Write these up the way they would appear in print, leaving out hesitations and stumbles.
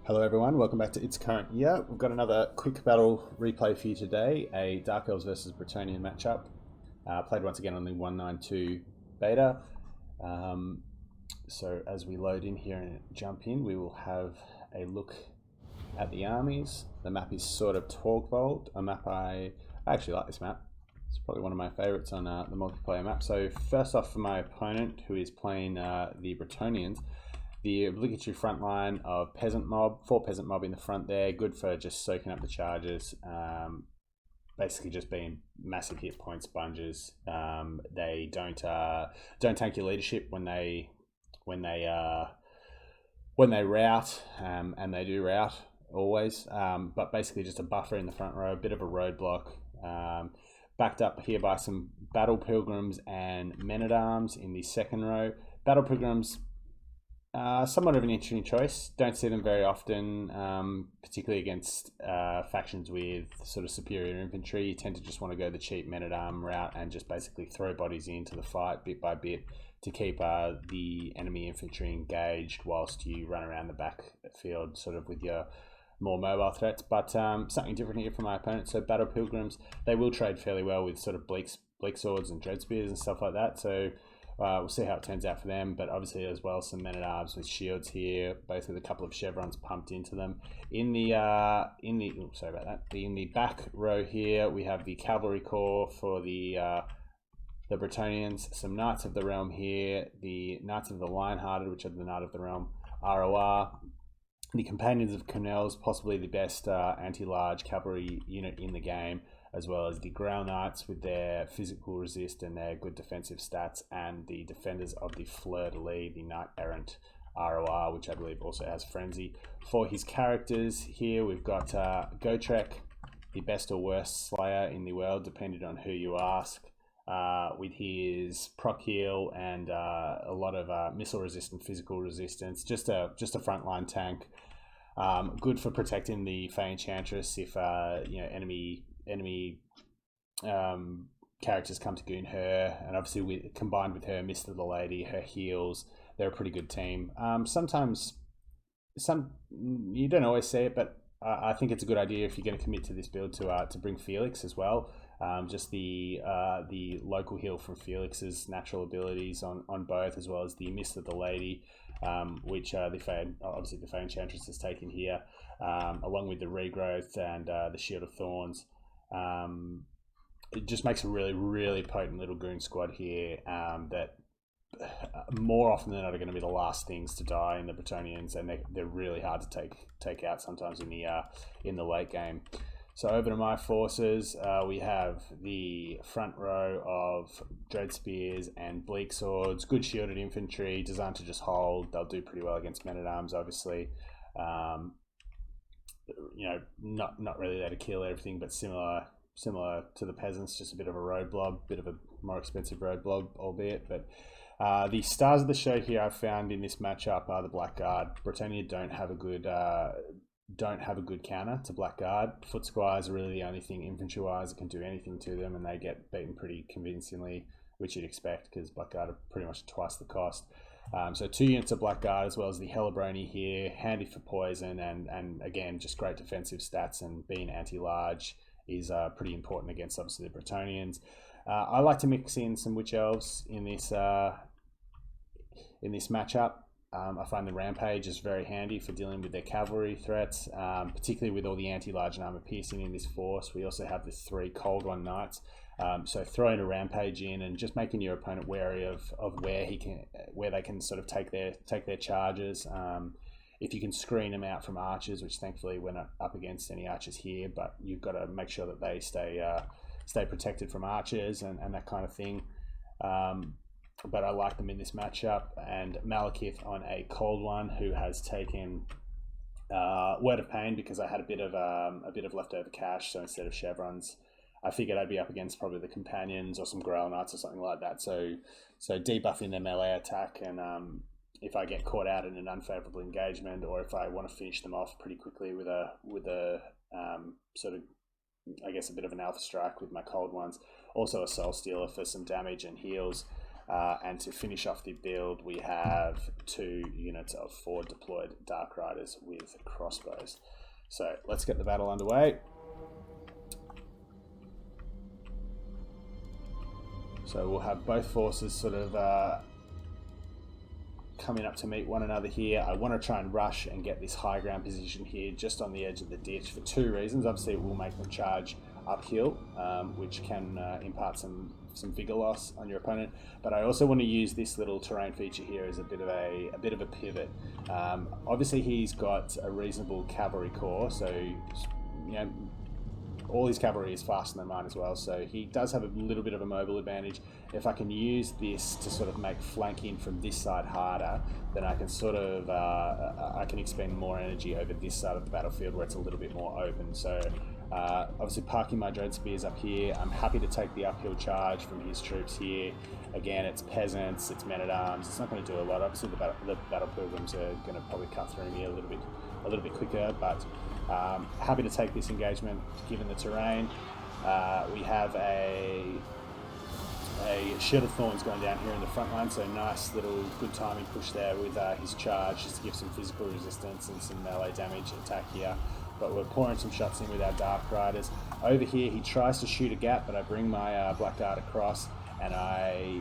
Hello everyone, welcome back to It's Current Year. We've got another quick battle replay for you today, a Dark Elves versus Bretonnian matchup. Played once again on the 192 beta. So as we load in here and jump in, we will have a look at the armies. The map is sort of Torgvold, a map I actually like this map. It's probably one of my favorites on the multiplayer map. So first off for my opponent, who is playing the Bretonnians, the obligatory front line of Peasant Mob, 4 Peasant Mob in the front there, good for just soaking up the charges, basically just being massive hit point sponges. They don't tank your leadership when they rout, and they do rout always, but basically just a buffer in the front row, a bit of a roadblock, backed up here by some Battle Pilgrims and Men-at-Arms in the second row. Battle Pilgrims, somewhat of an interesting choice. Don't see them very often, particularly against factions with sort of superior infantry. You tend to just want to go the cheap men-at-arm route and just basically throw bodies into the fight bit by bit to keep the enemy infantry engaged whilst you run around the backfield sort of with your more mobile threats. But something different here from my opponent. So Battle Pilgrims, they will trade fairly well with sort of bleak swords and dread spears and stuff like that. So we'll see how it turns out for them, but obviously as well some men-at-arms with shields here, both with a couple of chevrons pumped into them. In the back row here, we have the cavalry corps for the Bretonnians, some Knights of the Realm here, the Knights of the Lionhearted, which are the Knight of the Realm ROR, the Companions of Cornels, possibly the best anti-large cavalry unit in the game, as well as the Grail Knights with their physical resist and their good defensive stats, and the Defenders of the Fleur-de-Lis, the Knight Errant ROR, which I believe also has Frenzy. For his characters here, we've got Gotrek, the best or worst Slayer in the world, depending on who you ask, with his proc heal and a lot of missile resistant, physical resistance, just a frontline tank. Good for protecting the Fey Enchantress if enemy characters come to goon her, and obviously combined with her Mist of the Lady, her heals, they're a pretty good team. Sometimes you don't always see it, but I think it's a good idea if you're going to commit to this build to bring Felix as well. Just the local heal from Felix's natural abilities on both, as well as the Mist of the Lady, which the Fey Enchantress has taken here, along with the Regrowth and the Shield of Thorns. It just makes a really, really potent little goon squad here, that more often than not are going to be the last things to die in the Bretonnians, and they're really hard to take out sometimes in the late game. So over to my forces, we have the front row of Dread Spears and Bleak Swords, good shielded infantry, designed to just hold. They'll do pretty well against Men-at-Arms, obviously. Not really there to kill everything, but similar to the peasants, just a bit of a road blob, bit of a more expensive road blob, albeit. But the stars of the show here I've found in this matchup are the Blackguard. Bretonnia don't have a good counter to Blackguard. Foot Squires are really the only thing infantry-wise that can do anything to them, and they get beaten pretty convincingly, which you'd expect because Blackguard are pretty much twice the cost. So 2 units of Blackguard, as well as the Hellebrony here, handy for poison, and again, just great defensive stats, and being anti-large is pretty important against obviously the Bretonnians. I like to mix in some Witch Elves in this matchup. I find the Rampage is very handy for dealing with their cavalry threats, particularly with all the anti-large and armor piercing in this force. We also have the 3 Cold One Knights. So throwing a Rampage in and just making your opponent wary of where they can sort of take their charges. If you can screen them out from archers, which thankfully we're not up against any archers here, but you've got to make sure that they stay protected from archers and that kind of thing. But I like them in this matchup, and Malekith on a Cold One, who has taken Word of Pain because I had a bit of leftover cash. So instead of chevrons, I figured I'd be up against probably the Companions or some Grail Knights or something like that. So debuffing their melee attack, and if I get caught out in an unfavorable engagement, or if I want to finish them off pretty quickly with a sort of, I guess, a bit of an alpha strike with my Cold Ones. Also a Soul Stealer for some damage and heals. And to finish off the build, we have 2 units of 4 deployed Dark Riders with crossbows. So let's get the battle underway. So we'll have both forces sort of coming up to meet one another here. I want to try and rush and get this high ground position here just on the edge of the ditch for 2 reasons. Obviously it will make them charge uphill, which can impart some vigor loss on your opponent, but I also want to use this little terrain feature here as a bit of a pivot. Obviously he's got a reasonable cavalry corps, so you know, all his cavalry is faster than mine as well, so he does have a little bit of a mobile advantage. If I can use this to sort of make flanking from this side harder, then I can sort of I can expend more energy over this side of the battlefield where it's a little bit more open. So obviously parking my dread spears up here. I'm happy to take the uphill charge from his troops here. Again, it's peasants, it's men-at-arms. It's not going to do a lot. Obviously the battle pilgrims are going to probably cut through me a little bit quicker, but happy to take this engagement given the terrain. We have a Shield of Thorns going down here in the front line, so nice little good timing push there with his charge just to give some physical resistance and some melee damage attack here. But we're pouring some shots in with our Dark Riders. Over here he tries to shoot a gap, but I bring my Blackguard across and I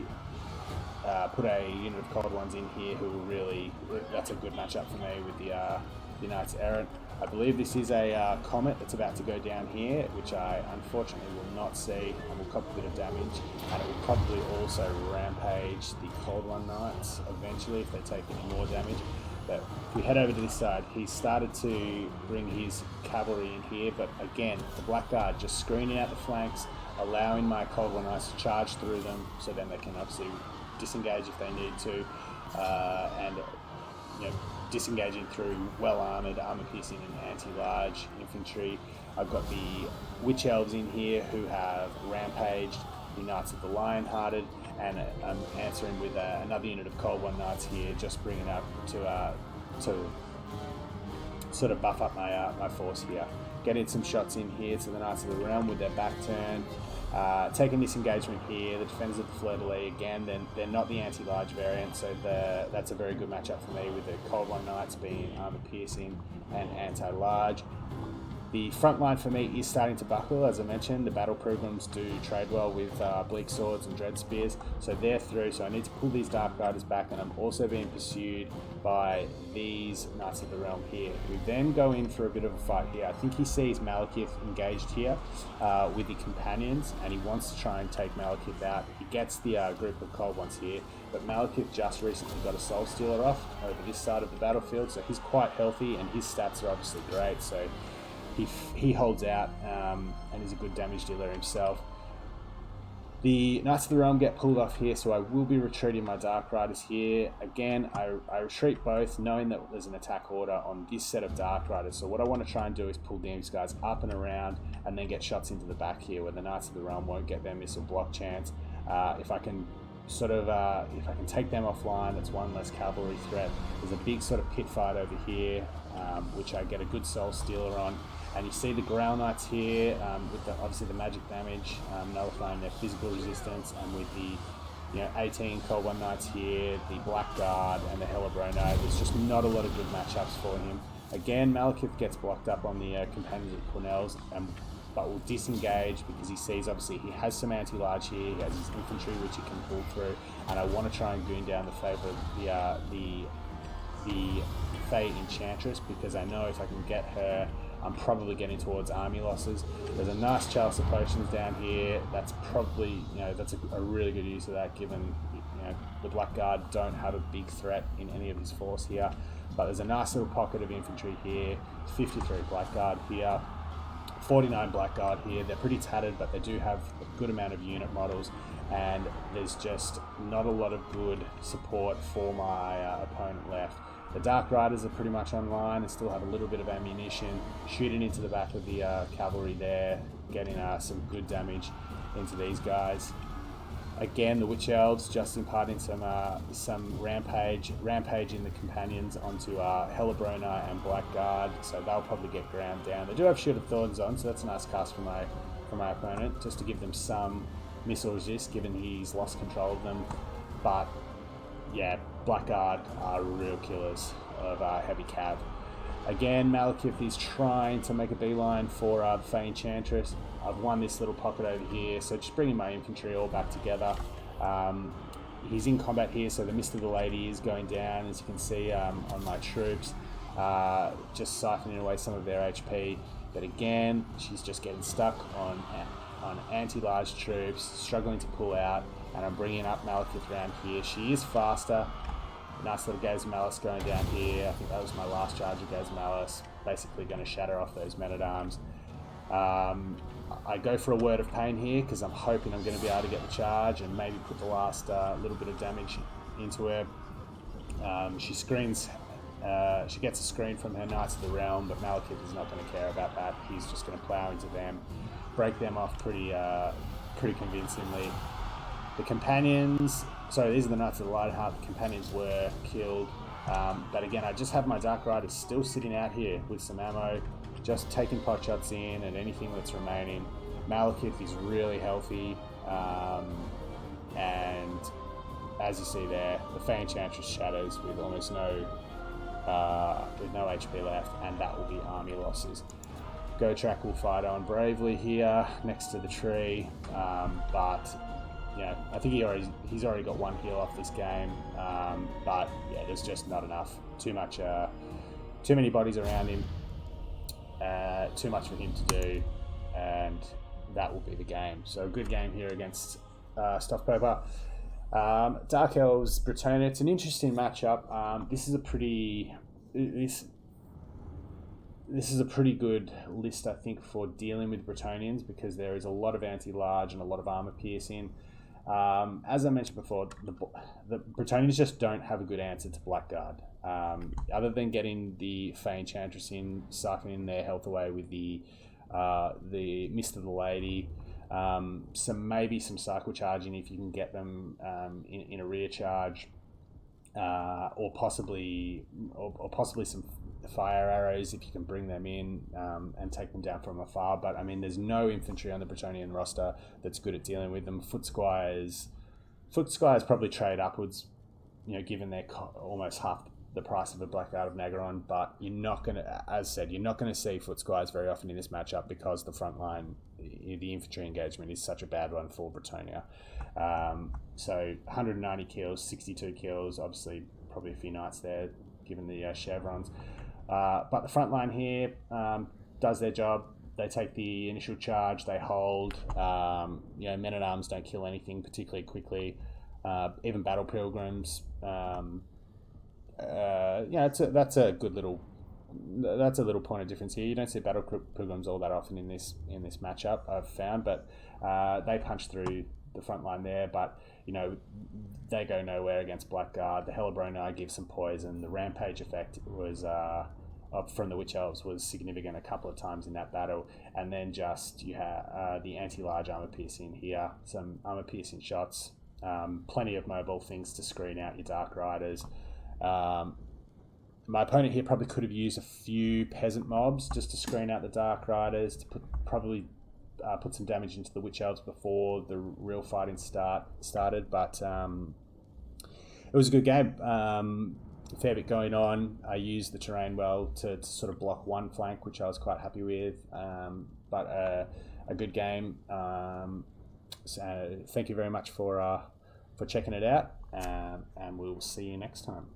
put a unit of Cold Ones in here who will really, that's a good matchup for me with the Knights Errant. I believe this is a comet that's about to go down here, which I unfortunately will not see, and will cop a bit of damage, and it will probably also rampage the Cold One Knights eventually if they take any more damage. But if we head over to this side, he started to bring his cavalry in here, but again, the Blackguard just screening out the flanks, allowing my Cold One Knights to charge through them, so then they can obviously disengage if they need to, and you know, disengaging through well-armoured, armour-piercing and anti-large infantry. I've got the Witch Elves in here who have rampaged the Knights of the Lionhearted, and I'm answering with another unit of Cold One Knights here, just bringing up to sort of buff up my force here. Getting some shots in here to the Knights of the Realm with their back turn. Taking this engagement here, the Defenders of the Fleur-de-Lis, again, they're not the anti-large variant, so that's a very good matchup for me with the Cold One Knights being armour-piercing and anti-large. The front line for me is starting to buckle, as I mentioned. The battle pilgrims do trade well with bleak swords and dread spears, so they're through. So I need to pull these Dark Riders back, and I'm also being pursued by these Knights of the Realm here, who then go in for a bit of a fight here. I think he sees Malekith engaged here with the companions, and he wants to try and take Malekith out. He gets the group of Cold Ones here, but Malekith just recently got a Soul Stealer off over this side of the battlefield, so he's quite healthy, and his stats are obviously great. So he holds out and is a good damage dealer himself. The Knights of the Realm get pulled off here, so I will be retreating my Dark Riders here. Again, I retreat both, knowing that there's an attack order on this set of Dark Riders. So what I want to try and do is pull these guys up and around, and then get shots into the back here, where the Knights of the Realm won't get their missile block chance. If I can if I can take them offline, that's one less cavalry threat. There's a big sort of pit fight over here, which I get a good Soul Stealer on. And you see the Growl Knights here with obviously the magic damage nullifying their physical resistance, and with the 18 Cold One Knights here, the Blackguard and the Hellebrona. There's just not a lot of good matchups for him. Again, Malekith gets blocked up on the Companions of Cornell's, but will disengage because he sees obviously he has some anti-large here, he has his infantry which he can pull through, and I want to try and goon down the favour of the Fey Enchantress, because I know if I can get her, I'm probably getting towards army losses. There's a nice Chalice of Potions down here. That's probably, that's a really good use of that, given the Blackguard don't have a big threat in any of his force here. But there's a nice little pocket of infantry here. 53 Blackguard here, 49 Blackguard here. They're pretty tattered, but they do have a good amount of unit models, and there's just not a lot of good support for my opponent left. The Dark Riders are pretty much online and still have a little bit of ammunition, shooting into the back of the cavalry there, getting some good damage into these guys. Again, the Witch Elves just imparting some rampaging the companions onto Hellebrona and Blackguard, so they'll probably get ground down. They do have Shield of Thorns on, so that's a nice cast for my opponent, just to give them some missile resist, given he's lost control of them. But yeah, Blackguard are real killers of heavy cav. Again, Malekith is trying to make a beeline for the Fey Enchantress. I've won this little pocket over here, so just bringing my infantry all back together. He's in combat here, so the Mist of the Lady is going down, as you can see on my troops, just siphoning away some of their HP. But again, she's just getting stuck on anti-large troops, struggling to pull out, and I'm bringing up Malekith around here. She is faster. Nice little Gaze of Malice going down here. I think that was my last charge of Gaze of Malice. Basically going to shatter off those men-at-arms. I go for a Word of Pain here because I'm hoping I'm going to be able to get the charge and maybe put the last little bit of damage into her. She screens. She gets a screen from her Knights of the Realm, but Malekith is not going to care about that. He's just going to plow into them, break them off pretty convincingly. The companions, sorry, these are the Knights of the Lightheart. The companions were killed, but again, I just have my Dark Riders still sitting out here with some ammo, just taking pot shots in and anything that's remaining. Malekith is really healthy, and as you see there, the Fey Enchantress shatters with almost no HP left, and that will be army losses. Gotrek will fight on bravely here next to the tree, but yeah, I think he's already got one heal off this game, but yeah, there's just not enough. Too many bodies around him, too much for him to do, and that will be the game. So a good game here against Stoffpoper. Dark Elves, Bretonnia. It's an interesting matchup. This is a pretty good list, I think, for dealing with Bretonians, because there is a lot of anti-large and a lot of armor piercing. As I mentioned before, the Bretonians just don't have a good answer to Blackguard. Other than getting the Fey Enchantress in, sucking in their health away with the Mist of the Lady, maybe some cycle charging if you can get them in a rear charge, or possibly some fire arrows if you can bring them in and take them down from afar. But I mean, there's no infantry on the Bretonian roster that's good at dealing with them. Foot squires probably trade upwards, given they're almost half the price of a Blackguard of Nagaron. But you're not going to, as said, you're not going to see foot squires very often in this matchup, because the front line, the infantry engagement is such a bad one for Bretonnia. So 190 kills, 62 kills, obviously probably a few knights there given the chevrons. But the front line here does their job. They take the initial charge, they hold. Men-at-arms don't kill anything particularly quickly. Even battle pilgrims. That's a little point of difference here. You don't see battle pilgrims all that often in this matchup, I've found, but they punch through the front line there. But they go nowhere against Blackguard. The Hellebroni gives some poison. The rampage effect was from the Witch Elves was significant a couple of times in that battle, and then just you have the anti-large armor piercing here, some armor piercing shots, plenty of mobile things to screen out your Dark Riders. My opponent here probably could have used a few peasant mobs just to screen out the Dark Riders, to put some damage into the Witch Elves before the real fighting started. But it was a good game. A fair bit going on. I used the terrain well to sort of block one flank, which I was quite happy with. But a good game. So thank you very much for checking it out, and we'll see you next time.